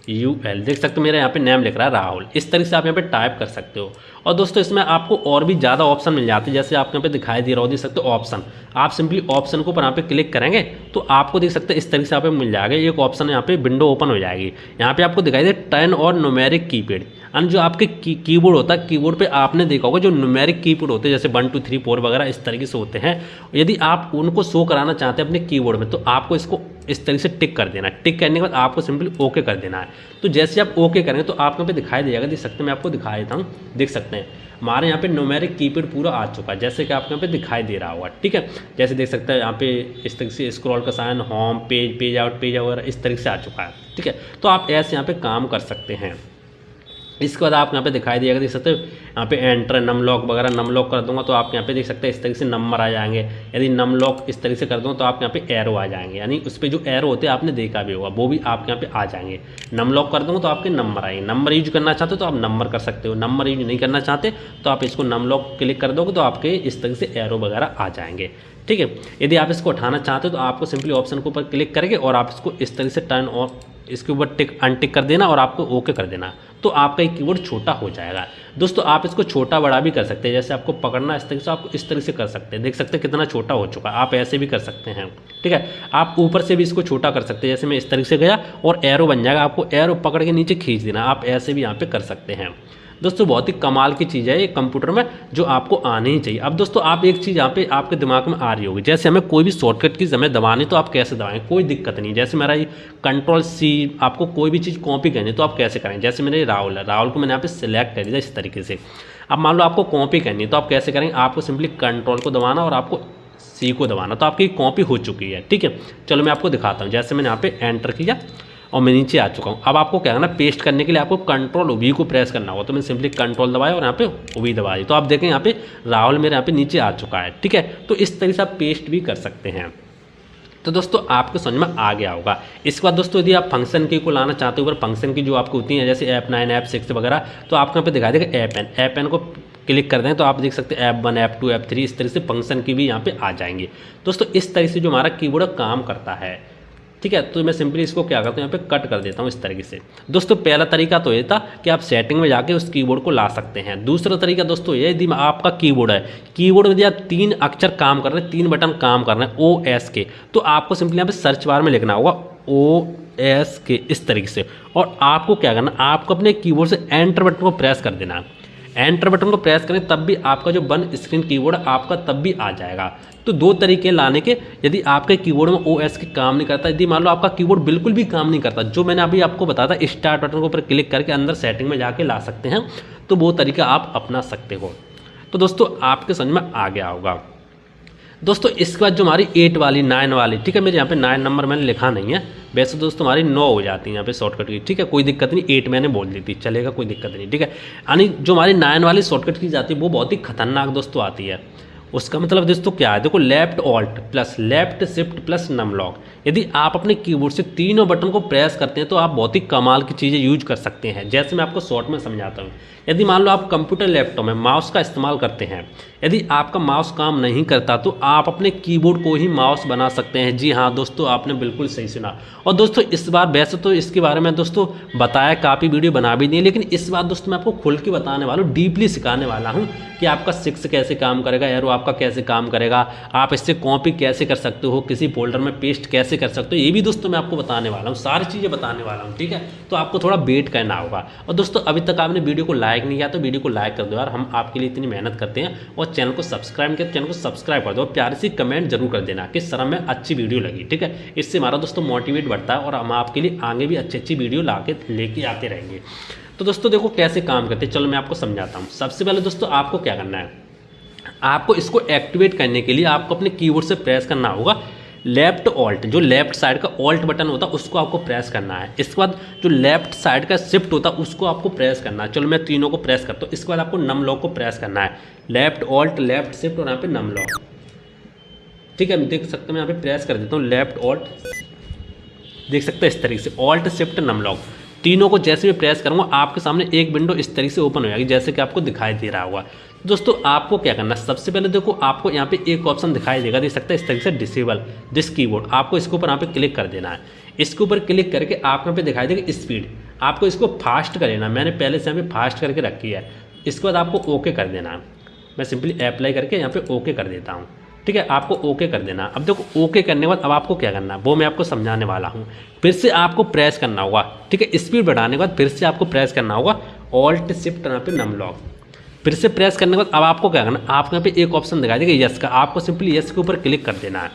Speaker 1: RAHUL, देख सकते हो मेरा यहाँ पे नेम लिख रहा है राहुल। इस तरीके से आप यहाँ पे टाइप कर सकते हो। और दोस्तों इसमें आपको और भी ज़्यादा ऑप्शन मिल जाते हैं, जैसे आपको यहाँ पे दिखाई दे रहा हो, देख सकते हो ऑप्शन, आप सिंपली ऑप्शन को ऊपर यहाँ पे क्लिक करेंगे तो आपको देख सकते हैं इस तरीके से यहाँ पे मिल जाएगा एक ऑप्शन, यहाँ पे विंडो ओपन हो जाएगी। यहाँ पे आपको दिखाई दे टर्न और न्यूमेरिक कीपैड, यानी जो आपके कीबोर्ड होता है, कीबोर्ड पे आपने देखा होगा जो न्यूमेरिक कीपैड होते हैं जैसे 1 2 3 4 वगैरह इस तरीके से होते हैं। यदि आप उनको शो कराना चाहते हैं अपने कीबोर्ड में तो आपको इसको इस तरीके से टिक कर देना है। टिक करने के बाद आपको सिंपली ओके कर देना है। तो जैसे आप ओके करेंगे तो आपको पे दिखाई देगा, देख सकते हैं, मैं आपको दिखा देता हूँ, देख सकते हैं हमारे यहाँ पे न्यूमेरिक कीपैड पूरा आ चुका है, जैसे कि आपको यहाँ पे दिखाई दे रहा होगा, ठीक है। जैसे देख सकते हैं यहाँ पे इस तरीके से स्क्रॉल का sign, home page, page out, page वगैरह इस तरीके से आ चुका है, ठीक है। तो आप ऐसे यहाँ पे काम कर सकते हैं। इसके बाद आप यहाँ पे दिखाई देगा, देख सकते हो यहाँ पे एंटर नम लॉक वगैरह, नम लॉक कर दूंगा तो आप यहाँ पे देख सकते हैं इस तरीके से नंबर आ जाएंगे। यदि नम लॉक इस तरीके से कर दूंगा तो आप यहाँ पे एरो आ जाएंगे, यानी उस पर जो एरो होते हैं आपने देखा भी होगा वो भी आपके यहाँ पे आ जाएंगे। नम लॉक कर दूंगा तो आपके नंबर आएंगे। नंबर यूज करना चाहते हो तो आप नंबर कर सकते हो, नंबर यूज नहीं करना चाहते तो आप इसको नम लॉक क्लिक कर दोगे तो आपके इस तरीके से एरो वगैरह आ जाएंगे, ठीक है। यदि आप इसको उठाना चाहते हो तो आपको सिंपली ऑप्शन के ऊपर क्लिक करके और आप इसको इस तरीके से टर्न और इसके ऊपर टिक अनटिक कर देना और आपको ओके कर देना, तो आपका एक कीबोर्ड छोटा हो जाएगा। दोस्तों आप इसको छोटा बड़ा भी कर सकते हैं, जैसे आपको पकड़ना इस तरीके से आप इस तरीके से कर सकते हैं, देख सकते हैं कितना छोटा हो चुका है। आप ऐसे भी कर सकते हैं, ठीक है। आप ऊपर से भी इसको छोटा कर सकते हैं, जैसे मैं इस तरीके से गया और एरो बन जाएगा, आपको एरो पकड़ के नीचे खींच देना, आप ऐसे भी यहाँ पे कर सकते हैं। दोस्तों बहुत ही कमाल की चीज़ है ये कंप्यूटर में, जो आपको आनी ही चाहिए। अब दोस्तों आप एक चीज़ यहाँ पे आपके दिमाग में आ रही होगी, जैसे हमें कोई भी शॉर्टकट की हमें दबानी तो आप कैसे दबाएं, कोई दिक्कत नहीं। जैसे मेरा ये Ctrl+C, आपको कोई भी चीज़ कॉपी करनी तो आप कैसे करें, जैसे मेरे राहुल है, राहुल को मैंने यहाँ पे सिलेक्ट कर दिया इस तरीके से। अब मान लो आपको कॉपी करनी है तो आप कैसे करेंगे, आपको सिंपली कंट्रोल को दबाना और आपको C को दबाना, तो आपकी कॉपी हो चुकी है, ठीक है। चलो मैं आपको दिखाता हूँ, जैसे मैंने यहाँ पे एंटर किया और मैं नीचे आ चुका हूँ। अब आपको क्या करना, पेस्ट करने के लिए आपको Ctrl+V को प्रेस करना होगा, तो मैं सिंपली कंट्रोल दबाया और यहाँ पे V दबा दी, तो आप देखें यहाँ पे राहुल मेरे यहाँ पे नीचे आ चुका है, ठीक है। तो इस तरीके से आप पेस्ट भी कर सकते हैं। तो दोस्तों आपको समझ में आ गया होगा। इसके बाद दोस्तों यदि आप फंक्शन की को लाना चाहते हो, ऊपर फंक्शन की जो आपको होती है जैसे F9 F6 वगैरह, तो आपको यहाँ पे दिखाई देगा F N को क्लिक कर दें तो आप देख सकते हैं F1 F2 F3 इस तरह से फंक्शन की भी यहाँ पे आ जाएंगे। दोस्तों इस तरह से जो हमारा कीबोर्ड काम करता है, ठीक है। तो मैं सिंपली इसको क्या करता हूँ, यहाँ पे कट कर देता हूँ इस तरीके से। दोस्तों पहला तरीका तो ये था कि आप सेटिंग में जाके उस कीबोर्ड को ला सकते हैं। दूसरा तरीका दोस्तों ये, यदि आपका कीबोर्ड है, कीबोर्ड में यदि आप 3 अक्षर काम कर रहे हैं, 3 बटन काम कर रहे हैं OS के, तो आपको सिंपली यहाँ पे सर्च बार में लिखना होगा OS के इस तरीके से, और आपको क्या करना, आपको अपने कीबोर्ड से एंटर बटन को प्रेस कर देना है। एंटर बटन को प्रेस करें तब भी आपका जो बन स्क्रीन कीबोर्ड आपका तब भी आ जाएगा। तो 2 तरीके लाने के, यदि आपके कीबोर्ड में OS के काम नहीं करता, यदि मान लो आपका कीबोर्ड बिल्कुल भी काम नहीं करता, जो मैंने अभी आपको बताया था, स्टार्ट बटन के ऊपर क्लिक करके अंदर सेटिंग में जाके ला सकते हैं, तो वो तरीका आप अपना सकते हो। तो दोस्तों आपके समझ में आ गया होगा। दोस्तों इसके बाद जो हमारी 8 वाली 9 वाली, ठीक है, मेरे यहाँ पे 9 नंबर मैंने लिखा नहीं है, वैसे दोस्तों हमारी 9 हो जाती है यहाँ पे शॉर्टकट की, ठीक है, कोई दिक्कत नहीं, 8 मैंने बोल दी थी, चलेगा, कोई दिक्कत नहीं, ठीक है। यानी जो हमारी 9 वाली शॉर्टकट की जाती है वो बहुत ही खतरनाक दोस्तों आती है। उसका मतलब दोस्तों क्या है, देखो left alt plus left shift plus num lock, यदि आप अपने कीबोर्ड से तीनों बटन को प्रेस करते हैं तो आप बहुत ही कमाल की चीज़ें यूज कर सकते हैं। जैसे मैं आपको शॉर्ट में समझाता हूँ, यदि मान लो आप कंप्यूटर लैपटॉप में माउस का इस्तेमाल करते हैं, यदि आपका माउस काम नहीं करता तो आप अपने कीबोर्ड को ही माउस बना सकते हैं। जी हाँ दोस्तों, आपने बिल्कुल सही सुना। और दोस्तों इस बार वैसे तो इसके बारे में दोस्तों बताया, काफ़ी वीडियो बना भी दी, लेकिन इस बार दोस्तों मैं आपको खुल के बताने वाला हूँ, डीपली सिखाने वाला हूँ कि आपका 6 कैसे काम करेगा, एरो आपका कैसे काम करेगा, आप इससे कॉपी कैसे कर सकते हो, किसी फोल्डर में पेस्ट कैसे कर सकते हो, ये भी दोस्तों मैं आपको बताने वाला हूँ, सारी चीज़ें बताने वाला हूँ, ठीक है। तो आपको थोड़ा वेट करना होगा। और दोस्तों अभी तक आपने वीडियो को लाइक नहीं किया तो वीडियो को लाइक कर दो यार, हम आपके लिए इतनी मेहनत करते हैं। और चैनल को सब्सक्राइब किया, चैनल को सब्सक्राइब कर दो, और प्यारी सी कमेंट जरूर कर देना कि सर हमें अच्छी वीडियो लगी, ठीक है। इससे हमारा दोस्तों मोटिवेट बढ़ता है और हम आपके लिए आगे भी अच्छी अच्छी वीडियो लेके आते रहेंगे। तो दोस्तों देखो कैसे काम करते हैं, चलो मैं आपको समझाता हूँ। सबसे पहले दोस्तों आपको क्या करना है, आपको इसको एक्टिवेट करने के लिए आपको अपने कीबोर्ड से प्रेस करना होगा लेफ्ट ऑल्ट, जो लेफ्ट साइड का ऑल्ट बटन होता है उसको आपको प्रेस करना है। इसके बाद जो लेफ्ट साइड का शिफ्ट होता है उसको आपको प्रेस करना है। चलो मैं तीनों को प्रेस करता हूँ। इसके बाद आपको नम लॉक को प्रेस करना है, लेफ्ट ऑल्ट लेफ्ट शिफ्ट और यहाँ पे नम लॉक, ठीक है। देख सकते हैं मैं यहाँ पे प्रेस कर देता हूँ लेफ्ट ऑल्ट, देख सकते हैं इस तरीके से ऑल्ट शिफ्ट नम लॉक, तीनों को जैसे भी प्रेस करूँगा आपके सामने एक विंडो इस तरीके से ओपन हो जाएगी, जैसे कि आपको दिखाई दे रहा होगा। दोस्तों आपको क्या करना है, सबसे पहले देखो आपको यहाँ पे एक ऑप्शन दिखाई देगा, देख सकते हैं इस तरीके से डिसेबल दिस कीबोर्ड, आपको इसके ऊपर यहाँ पे क्लिक कर देना है। इसके ऊपर क्लिक करके आपको यहाँ पे दिखाई देगा स्पीड, आपको इसको फास्ट कर लेना, मैंने पहले से यहाँ पे फास्ट करके रखी है। इसके बाद आपको ओके कर देना है, मैं सिंपली अप्लाई करके यहाँ पे ओके कर देता हूँ, ठीक है। आपको ओके कर देना। अब देखो ओके करने के बाद अब आपको क्या करना है वो मैं आपको समझाने वाला हूँ। फिर से आपको प्रेस करना होगा, ठीक है, स्पीड बढ़ाने के बाद फिर से आपको प्रेस करना होगा ऑल्ट शिफ्ट यहाँ पे नम लॉक। फिर से प्रेस करने के बाद अब आपको क्या करना, आपको यहाँ पे एक ऑप्शन दिखाई देगा यस का, आपको सिंपली यस के ऊपर क्लिक कर देना है।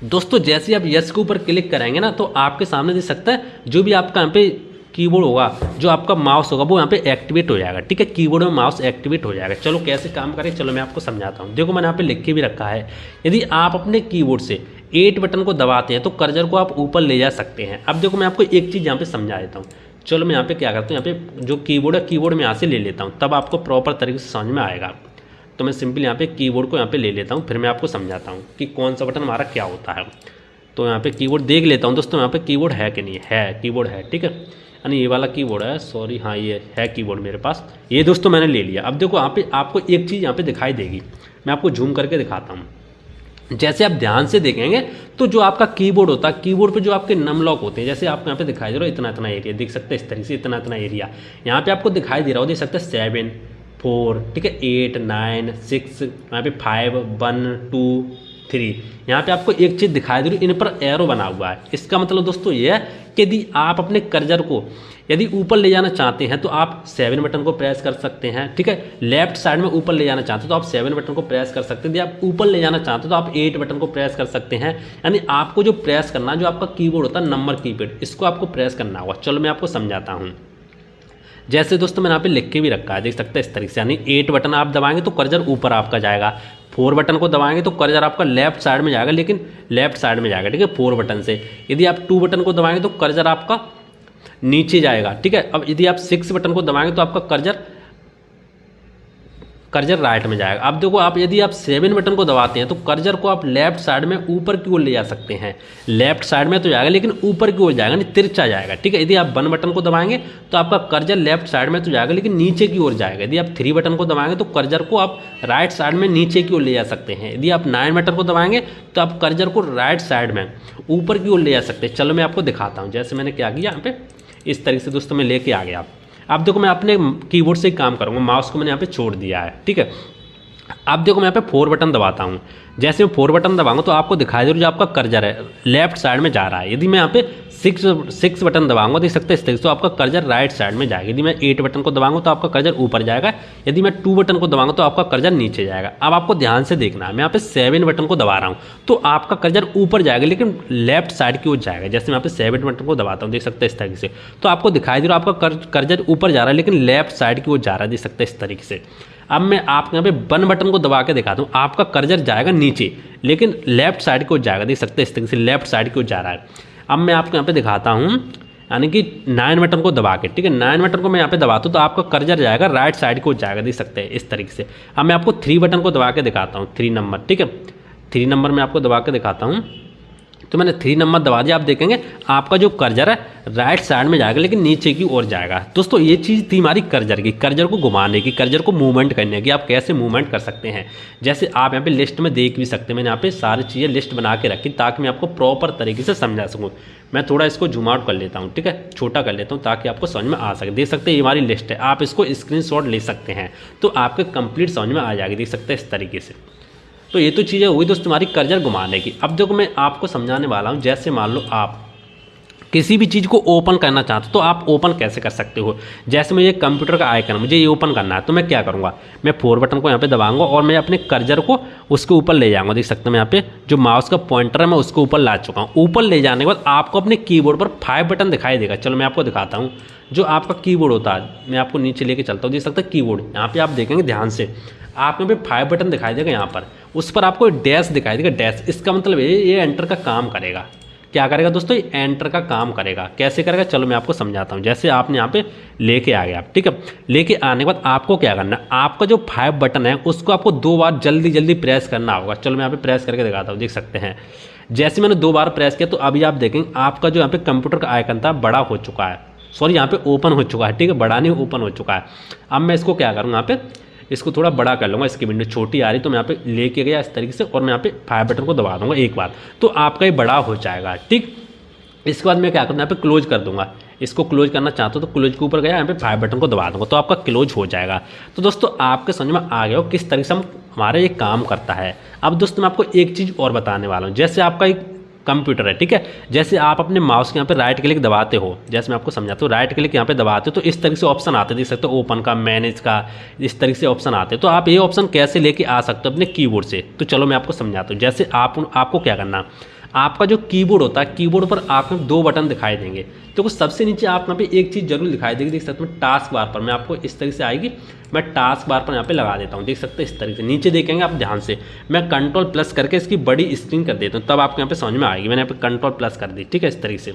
Speaker 1: दोस्तों जैसे ही आप यस के ऊपर क्लिक करेंगे ना तो आपके सामने देख सकता है जो भी आपका यहाँ पे कीबोर्ड होगा, जो आपका माउस होगा वो यहाँ पे एक्टिवेट हो जाएगा, ठीक है। कीबोर्ड में माउस एक्टिवेट हो जाएगा। चलो कैसे काम करें, चलो मैं आपको समझाता हूँ। देखो मैंने यहाँ पे लिख के भी रखा है, यदि आप अपने कीबोर्ड से 8 बटन को दबाते हैं तो कर्सर को आप ऊपर ले जा सकते हैं। अब देखो मैं आपको एक चीज़ यहाँ पे समझा देता हूँ। चलो मैं यहाँ पे क्या करता हूँ, यहाँ पे जो कीबोर्ड है कीबोर्ड में यहाँ से ले लेता हूँ, तब आपको प्रॉपर तरीके से समझ में आएगा। तो मैं सिंपली यहाँ पे कीबोर्ड को यहाँ पे ले लेता हूँ, फिर मैं आपको समझाता हूँ कि कौन सा बटन हमारा क्या होता है। तो यहाँ पे कीबोर्ड देख लेता हूँ दोस्तों, यहाँ पे कीबोर्ड है कि नहीं है, कीबोर्ड है, ठीक है, यानी ये वाला कीबोर्ड है, सॉरी, हाँ ये है कीबोर्ड मेरे पास, ये दोस्तों मैंने ले लिया। अब देखो यहाँ पे आपको एक चीज़ यहाँ पे दिखाई देगी, मैं आपको जूम करके दिखाता हूँ। जैसे आप ध्यान से देखेंगे तो जो आपका कीबोर्ड होता है, कीबोर्ड पे जो आपके नम लॉक होते हैं, जैसे आपको यहाँ पे दिखाई दे रहा है इतना इतना एरिया, देख सकते हैं इस तरीके से इतना इतना एरिया यहाँ पे आपको दिखाई दे रहा हो, देख सकते हैं 7 4, ठीक है, 8 9 6, यहाँ पे 5 1 2 3, यहाँ पे आपको एक चीज़ दिखाई दे रही है, इन पर एरो बना हुआ है। इसका मतलब दोस्तों ये है कि यदि आप अपने कर्सर को यदि ऊपर ले जाना चाहते हैं तो आप 7 बटन को प्रेस कर सकते हैं, ठीक है। लेफ्ट साइड में ऊपर ले जाना चाहते हैं तो आप 7 बटन को प्रेस कर सकते हैं। यदि आप ऊपर ले जाना चाहते हैं तो आप 8 बटन को प्रेस कर सकते हैं। यानी आपको जो प्रेस करना है, जो आपका कीबोर्ड होता है नंबर कीपैड, इसको आपको प्रेस करना होगा। चलो मैं आपको समझाता हूँ। जैसे दोस्तों मैंने यहाँ पे लिख के भी रखा है, देख सकते हैं इस तरीके से, यानी 8 बटन आप दबाएंगे तो कर्सर ऊपर आपका जाएगा, 4 बटन को दबाएंगे तो कर्सर आपका लेफ्ट साइड में जाएगा, लेकिन लेफ्ट साइड में जाएगा, ठीक है, 4 बटन से। यदि आप 2 बटन को दबाएंगे तो कर्सर आपका नीचे जाएगा, ठीक है। अब यदि आप 6 बटन को दबाएंगे तो आपका कर्सर कर्जर राइट में जाएगा। अब देखो आप यदि आप 7 बटन को दबाते हैं तो कर्जर को आप लेफ्ट साइड में ऊपर की ओर ले जा सकते हैं। लेफ्ट साइड में तो जाएगा लेकिन ऊपर की ओर जाएगा, नहीं तिरछा जाएगा, ठीक है। यदि आप 1 बटन को दबाएंगे तो आपका कर्जर लेफ्ट साइड में तो जाएगा लेकिन नीचे की ओर जाएगा। यदि आप 3 बटन को दबाएंगे तो कर्जर को आप राइट साइड में नीचे की ओर ले जा सकते हैं। यदि आप 9 बटन को दबाएंगे तो आप कर्जर को राइट साइड में ऊपर की ओर ले जा सकते हैं। चलो मैं आपको दिखाता हूँ, जैसे मैंने क्या किया यहाँ पे इस तरीके से दोस्तों मैं लेके आ गया। अब देखो मैं अपने कीबोर्ड से ही काम करूँगा, माउस को मैंने यहाँ पे छोड़ दिया है, ठीक है। अब देखो मैं यहाँ पे 4 बटन दबाता हूँ। जैसे मैं 4 बटन दबाऊंगा तो आपको दिखाई दे रहा है जो आपका कर्जर है लेफ्ट साइड में जा रहा है। यदि मैं यहाँ पे 6 बटन दबाऊंगा देख सकते हैं इस तरीके से, तो आपका कर्जर राइट साइड में जाएगा। यदि मैं 8 बटन को दबाऊंगा तो आपका कर्जर ऊपर जाएगा। यदि मैं 2 बटन को दबाऊंगा तो आपका कर्जर नीचे जाएगा। अब आपको ध्यान से देखना है, मैं यहाँ पे 7 बटन को दबा रहा हूँ तो आपका कर्जर ऊपर जाएगा लेकिन लेफ्ट साइड की ओर जाएगा। जैसे मैं यहाँ पे 7 बटन को दबाता हूँ देख सकते हैं इस तरीके से, तो आपको दिखाई दे रहा है आपका कर्जर ऊपर जा रहा है लेकिन लेफ्ट साइड की ओर जा रहा है, देख सकते हैं इस तरीके से। अब मैं आपको यहाँ पे 1 बटन को दबा के दिखाता हूँ, आपका कर्जर जाएगा नीचे लेकिन लेफ्ट साइड की ओर जाएगा, देख सकते हैं इस तरीके से लेफ्ट साइड की ओर जा रहा है। अब मैं आपको यहाँ पे दिखाता हूँ, यानी कि 9 बटन को दबा के, ठीक है। 9 बटन को मैं यहाँ पे दबाता हूँ तो आपका कर्जर जाएगा राइट साइड की ओर जाएगा, देख सकते हैं इस तरीके से। अब मैं आपको 3 बटन को दबा के दिखाता हूँ, 3 नंबर, ठीक है। 3 नंबर में आपको दबा के दिखाता हूँ, तो मैंने 3 नंबर दबा दिया। आप देखेंगे आपका जो कर्जर है राइट साइड में जाएगा लेकिन नीचे की ओर जाएगा। दोस्तों ये चीज़ थी हमारी कर्जर की, कर्जर को घुमाने की, कर्जर को मूवमेंट करने की, आप कैसे मूवमेंट कर सकते हैं। जैसे आप यहाँ पे लिस्ट में देख भी सकते हैं, मैंने यहाँ पे सारी चीज़ें लिस्ट बना के रखी ताकि मैं आपको प्रॉपर तरीके से समझा सकूँ। मैं थोड़ा इसको जूम आउट कर लेता हूँ, ठीक है, छोटा कर लेता हूँ ताकि आपको समझ में आ सके। देख सकते हैं ये हमारी लिस्ट है, आप इसको स्क्रीनशॉट ले सकते हैं तो आपके कंप्लीट समझ में आ जाएगी, देख सकते हैं इस तरीके से। तो ये तो चीज़ें हुई दोस्त तुम्हारी कर्जर घुमाने की। अब देखो मैं आपको समझाने वाला हूँ, जैसे मान लो आप किसी भी चीज़ को ओपन करना चाहते हो तो आप ओपन कैसे कर सकते हो। जैसे मुझे कंप्यूटर का आइकन मुझे ये ओपन करना है तो मैं क्या करूँगा, मैं 4 बटन को यहाँ पे दबाऊंगा और मैं अपने कर्जर को उसके ऊपर ले जाऊँगा। देख सकते हैं मैं यहाँ पे जो माउस का पॉइंटर है मैं उसके ऊपर ला चुका हूँ। ऊपर ले जाने के बाद आपको अपने कीबोर्ड पर 5 बटन दिखाई देगा। चलो मैं आपको दिखाता हूँ, जो आपका कीबोर्ड होता है मैं आपको नीचे लेके चलता हूँ। देख सकते हैं कीबोर्ड, यहाँ पे आप देखेंगे ध्यान से आपको यहाँ पे 5 बटन दिखाई देगा, यहाँ पर उस पर आपको डैश दिखाई देगा, डैश। इसका मतलब ये एंटर का काम करेगा। क्या करेगा दोस्तों, ये एंटर का काम करेगा। कैसे करेगा चलो मैं आपको समझाता हूँ। जैसे आपने यहाँ पे लेके आ गया, ठीक है, लेके आने के बाद आपको क्या करना है, आपका जो 5 बटन है उसको आपको 2 बार जल्दी जल्दी प्रेस करना होगा। चलो मैं यहाँ पे प्रेस करके दिखाता हूँ, देख सकते हैं जैसे मैंने 2 बार प्रेस किया तो अभी आप देखेंगे आपका जो यहाँ पे कंप्यूटर का आइकन था बड़ा हो चुका है, सॉरी यहाँ पे ओपन हो चुका है, ठीक है, बड़ा नहीं ओपन हो चुका है। अब मैं इसको क्या करूँगा, यहाँ पे इसको थोड़ा बड़ा कर लूँगा, इसकी विंडो छोटी आ रही तो मैं यहाँ पे लेके गया इस तरीके से और मैं यहाँ पे 5 बटन को दबा दूँगा एक बार, तो आपका ये बड़ा हो जाएगा, ठीक। इसके बाद मैं क्या करूँगा, यहाँ पे क्लोज कर दूंगा। इसको क्लोज करना चाहता हूँ तो क्लोज के ऊपर गया, यहाँ पे 5 बटन को दबा दूंगा तो आपका क्लोज हो जाएगा। तो दोस्तों आपके समझ में आ गया हो किस तरीके से हमारा ये काम करता है। अब दोस्तों मैं आपको एक चीज़ और बताने वाला हूँ। जैसे आपका एक कंप्यूटर है, ठीक है, जैसे आप अपने माउस के यहाँ पे राइट क्लिक दबाते हो, जैसे मैं आपको समझाता हूँ, राइट क्लिक यहाँ पे दबाते हो तो इस तरीके से ऑप्शन आते हैं, देख सकते हो ओपन का, मैनेज का, इस तरीके से ऑप्शन आते हैं। तो आप ये ऑप्शन कैसे लेके आ सकते हो अपने कीबोर्ड से, तो चलो मैं आपको समझाता हूँ। जैसे आपको क्या करना, आपका जो कीबोर्ड होता है कीबोर्ड पर आपको 2 बटन दिखाई देंगे, तो सबसे नीचे आप यहाँ पे एक चीज़ जरूर दिखाई देगी, देख सकते हो टास्क बार पर। मैं आपको इस तरीके से आएगी, मैं टास्क बार पर यहाँ पे लगा देता हूँ, देख सकते हैं इस तरीके से। नीचे देखेंगे आप ध्यान से, मैं कंट्रोल+ करके इसकी बड़ी स्क्रीन कर देता हूँ, तब आपको यहाँ पे समझ में आएगी। मैंने यहाँ पे कंट्रोल+ कर दी, ठीक है, इस तरीके से,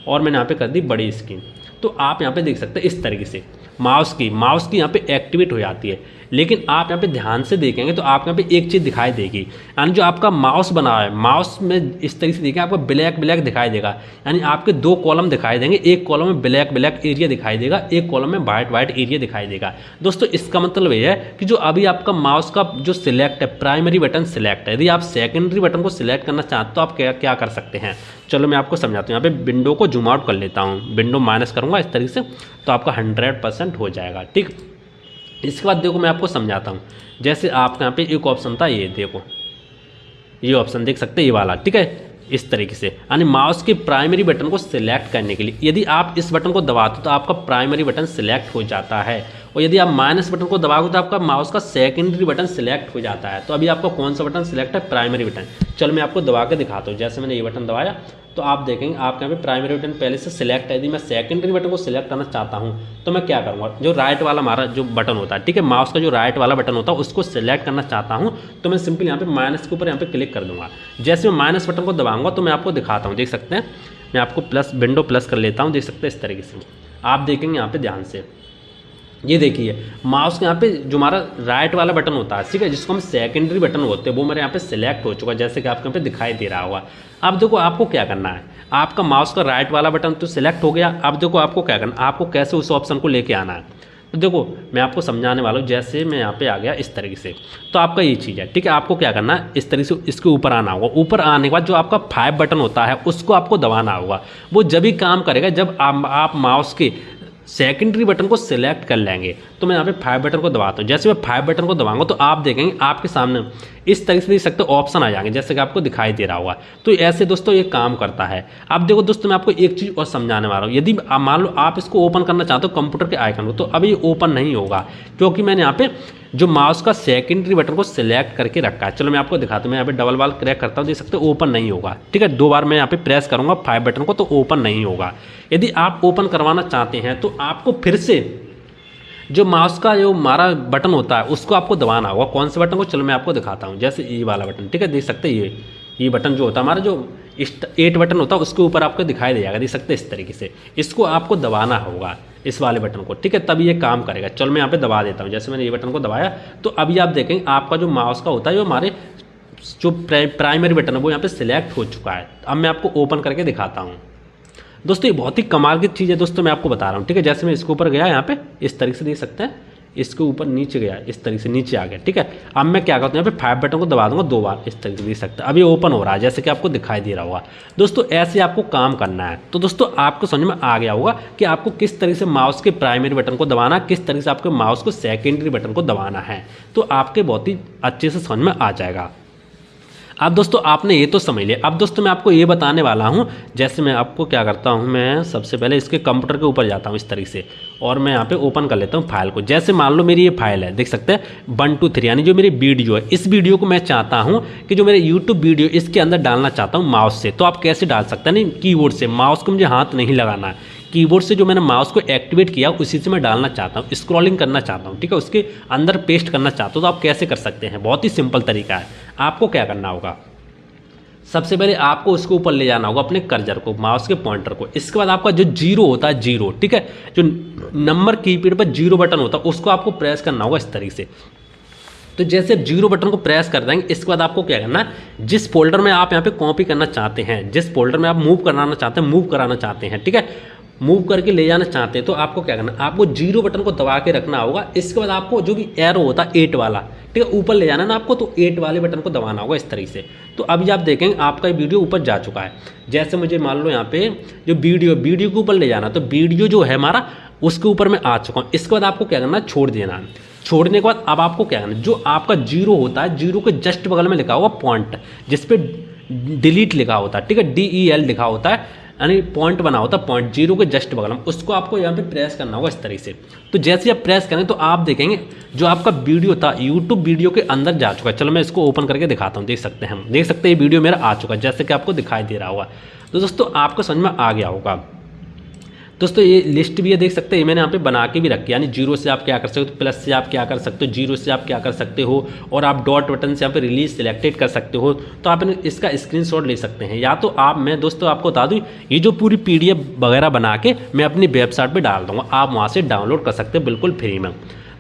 Speaker 1: और मैंने यहाँ पे कर दी बड़ी स्क्रीन। तो आप यहाँ पे देख सकते हैं इस तरीके से माउस की यहाँ पे एक्टिवेट हो जाती है। लेकिन आप यहाँ पे ध्यान से देखेंगे तो आपको यहाँ पे एक चीज़ दिखाई देगी, यानी जो आपका माउस बना है, माउस में इस तरीके से देखें आपको ब्लैक दिखाई देगा, यानी आपके 2 कॉलम दिखाई देंगे, एक कॉलम में ब्लैक एरिया दिखाई देगा, एक कॉलम में वाइट एरिया दिखाई देगा। दोस्तों इसका मतलब ये है कि जो अभी आपका माउस का जो सिलेक्ट है, प्राइमरी बटन सिलेक्ट है, यदि आप सेकेंडरी बटन को सिलेक्ट करना चाहते हो तो आप क्या कर सकते हैं, चलो मैं आपको समझाता हूँ। यहाँ पे विंडो को जूम आउट कर लेता हूँ, विंडो माइनस करूँगा इस तरीके से, तो आपका 100% हो जाएगा, ठीक। इसके बाद देखो मैं आपको समझाता हूँ। जैसे आपका यहाँ पे एक ऑप्शन था, ये देखो, ये ऑप्शन देख सकते हैं, ये वाला, ठीक है, इस तरीके से, यानी माउस के प्राइमरी बटन को सिलेक्ट करने के लिए यदि आप इस बटन को दबाते हो तो आपका प्राइमरी बटन सिलेक्ट हो जाता है, और यदि आप माइनस बटन को दबाओगे तो आपका माउस का सेकेंडरी बटन सिलेक्ट हो जाता है। तो अभी आपका कौन सा बटन सिलेक्ट है, प्राइमरी बटन। चलो मैं आपको दबा के दिखाता हूँ। जैसे मैंने ये बटन दबाया तो आप देखेंगे आपके यहाँ पे प्राइमरी बटन पहले से सिलेक्ट है। यदि मैं सेकेंडरी बटन को सिलेक्ट करना चाहता हूँ तो मैं क्या करूँगा, जो राइट वाला हमारा जो बटन होता है, ठीक है, माउस का जो राइट वाला बटन होता है उसको सिलेक्ट करना चाहता हूँ तो मैं सिंपल यहाँ पे माइनस के ऊपर यहाँ पे क्लिक कर दूँगा। जैसे मैं माइनस बटन को दबाऊँगा तो मैं आपको दिखाता हूँ, देख सकते हैं, मैं आपको विंडो प्लस कर लेता हूँ, देख सकते हैं इस तरीके से। आप देखेंगे यहाँ पे ध्यान से, ये देखिए माउस के यहाँ पे जो हमारा राइट वाला बटन होता है, ठीक है, जिसको हम सेकेंडरी बटन बोलते हैं, वो मेरे यहाँ पे सिलेक्ट हो चुका है, जैसे कि आपके यहाँ पे दिखाई दे रहा होगा। अब देखो आपको क्या करना है, आपका माउस का राइट वाला बटन तो सिलेक्ट हो गया। अब देखो आपको क्या करना है, आपको कैसे उस ऑप्शन को लेके आना है। तो देखो मैं आपको समझाने वाला हूँ। जैसे मैं यहाँ पे आ गया इस तरीके से, तो आपका ये चीज़ है, ठीक है। आपको क्या करना है, इस तरीके से इसके ऊपर आना होगा। ऊपर आने के बाद जो आपका 5 बटन होता है उसको आपको दबाना होगा। वो जब भी काम करेगा जब आप माउस के सेकेंडरी बटन को सिलेक्ट कर लेंगे। तो मैं यहाँ पे 5 बटन को दबाता हूँ। जैसे मैं 5 बटन को दबाऊंगा तो आप देखेंगे आपके सामने इस तरीके से देख सकते हो ऑप्शन आ जाएंगे, जैसे कि आपको दिखाई दे रहा होगा। तो ऐसे दोस्तों ये काम करता है। अब देखो दोस्तों मैं आपको एक चीज़ और समझाने वाला हूँ। यदि मान लो आप इसको ओपन करना चाहते हो कंप्यूटर के आइकन को, तो अभी ये ओपन नहीं होगा, क्योंकि मैंने यहाँ पे जो माउस का सेकेंडरी बटन को सिलेक्ट करके हटा है। चलो मैं आपको दिखाता हूँ। मैं यहाँ पे डबल बार क्लिक करता हूँ, देख सकते हो ओपन नहीं होगा, ठीक है। 2 बार मैं यहाँ पे प्रेस करूँगा 5 बटन को तो ओपन नहीं होगा। यदि आप ओपन करवाना चाहते हैं तो आपको फिर से जो माउस का जो हमारा बटन होता है उसको आपको दबाना होगा। कौन से बटन को, चलो मैं आपको दिखाता हूँ। जैसे ये वाला बटन, ठीक है, देख सकते हैं ये बटन जो होता है हमारा जो 8 बटन होता है उसके ऊपर आपको दिखाई देगा, देख सकते हैं इस तरीके से। इसको आपको दबाना होगा इस वाले बटन को, ठीक है, तभी ये काम करेगा। चलो मैं यहाँ पे दबा देता हूँ। जैसे मैंने ये बटन को दबाया तो अभी आप देखेंगे आपका जो माउस का होता है जो हमारे जो प्राइमरी बटन है वो यहाँ पे सिलेक्ट हो चुका है। अब मैं आपको ओपन करके दिखाता हूँ। दोस्तों ये बहुत ही कमाल की चीज़ है दोस्तों, मैं आपको बता रहा हूँ, ठीक है। जैसे मैं इसके ऊपर गया यहाँ पे इस तरीके से देख सकते हैं, इसके ऊपर नीचे गया इस तरीके से नीचे आ गया, ठीक है। अब मैं क्या करता हूँ, यहाँ पे 5 बटन को दबा दूंगा 2 बार इस तरीके से देख सकते हैं। अब ये ओपन हो रहा है जैसे कि आपको दिखाई दे रहा होगा। दोस्तों ऐसे आपको काम करना है। तो दोस्तों आपको समझ में आ गया होगा कि आपको किस तरीके से माउस के प्राइमरी बटन को दबाना, किस तरीके से आपके माउस को सेकेंडरी बटन को दबाना है। तो आपके बहुत ही अच्छे से समझ में आ जाएगा। अब दोस्तों आपने ये तो समझ लिया। अब दोस्तों मैं आपको ये बताने वाला हूँ। जैसे मैं आपको क्या करता हूँ, मैं सबसे पहले इसके कंप्यूटर के ऊपर जाता हूँ इस तरीके से, और मैं यहाँ पे ओपन कर लेता हूँ फाइल को। जैसे मान लो मेरी ये फाइल है, देख सकते हैं 1 2 3, यानी जो मेरी वीडियो है। इस वीडियो को मैं चाहता हूँ कि जो मेरे यूट्यूब वीडियो इसके अंदर डालना चाहता हूँ माउस से। तो आप कैसे डाल सकते हैं, नहीं कीबोर्ड से, माउस को मुझे हाथ नहीं लगाना है, कीबोर्ड से जो मैंने माउस को एक्टिवेट किया उसी से मैं डालना चाहता हूँ, स्क्रॉलिंग करना चाहता हूँ, ठीक है, उसके अंदर पेस्ट करना चाहता हूँ। तो आप कैसे कर सकते हैं, बहुत ही सिंपल तरीका है। आपको क्या करना होगा, सबसे पहले आपको उसके ऊपर ले जाना होगा अपने कर्सर को, माउस के पॉइंटर को। इसके बाद आपका जो 0 होता है, 0, ठीक है, जो नंबर कीपैड पर 0 बटन होता है उसको आपको प्रेस करना होगा इस तरीके से। तो जैसे आप 0 बटन को प्रेस कर देंगे, इसके बाद आपको क्या करना है, जिस फोल्डर में आप यहाँ पे कॉपी करना चाहते हैं, जिस फोल्डर में आप मूव कराना चाहते हैं, ठीक है, मूव करके ले जाना चाहते हैं, तो आपको क्या करना है, आपको 0 बटन को दबा के रखना होगा। इसके बाद आपको जो भी एरो होता है 8 वाला, ठीक है, ऊपर ले जाना ना आपको, तो 8 वाले बटन को दबाना होगा इस तरीके से। तो अभी आप देखेंगे आपका ये वीडियो ऊपर जा चुका है। जैसे मुझे मान लो यहाँ पे जो वीडियो के ऊपर ले जाना, तो वीडियो जो है हमारा उसके ऊपर मैं आ चुका हूँ। इसके बाद आपको क्या करना है, छोड़ देना। छोड़ने के बाद अब आपको क्या करना है, जो आपका 0 होता है, 0 के जस्ट बगल में लिखा होगा पॉइंट, जिसपे डिलीट लिखा होता है, ठीक है, DEL लिखा होता है, यानी पॉइंट बना होता है, पॉइंट 0 के जस्ट बगल में, उसको आपको यहाँ पे प्रेस करना होगा इस तरीके से। तो जैसे आप प्रेस करें तो आप देखेंगे जो आपका वीडियो था यूट्यूब वीडियो के अंदर जा चुका है। चलो मैं इसको ओपन करके दिखाता हूँ, देख सकते हैं हम, देख सकते हैं ये वीडियो मेरा आ चुका है जैसे कि आपको दिखाई दे रहा होगा। तो दोस्तों आपको समझ में आ गया होगा। दोस्तों ये लिस्ट भी है, देख सकते हैं, ये मैंने यहाँ पे बना के भी रखी है, यानी 0 से आप क्या कर सकते हो, प्लस से आप क्या कर सकते हो, 0 से आप क्या कर सकते हो, और आप डॉट बटन से यहाँ पे रिलीज सिलेक्टेड कर सकते हो। तो आप इसका स्क्रीनशॉट ले सकते हैं, या तो आप, मैं दोस्तों आपको बता दूँ, ये जो पूरी PDF वगैरह बना के मैं अपनी वेबसाइट पर डाल दूँगा, आप वहाँ से डाउनलोड कर सकते हैं बिल्कुल फ्री में।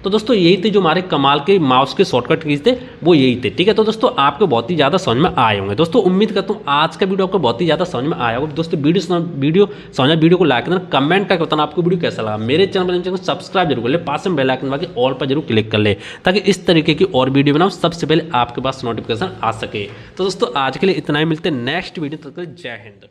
Speaker 1: तो दोस्तों यही थे जो हमारे कमाल के माउस के शॉर्टकट कीज थे, वो यही थे, ठीक है। तो दोस्तों आपको बहुत ही ज़्यादा समझ में आए होंगे। दोस्तों उम्मीद करता हूँ आज का वीडियो आपको बहुत ही ज़्यादा समझ में आया होगा। दोस्तों वीडियो को लाइक करना, कमेंट करके बताना आपको वीडियो कैसा लगा। मेरे चैनल को सब्सक्राइब जरूर कर ले, पास में बेल आइकन दबा के ऑल पर जरूर क्लिक कर ले, ताकि इस तरीके की और वीडियो बनाऊँ सबसे पहले आपके पास नोटिफिकेशन आ सके। तो दोस्तों आज के लिए इतना ही, मिलते हैं नेक्स्ट वीडियो, तब तक जय हिंद।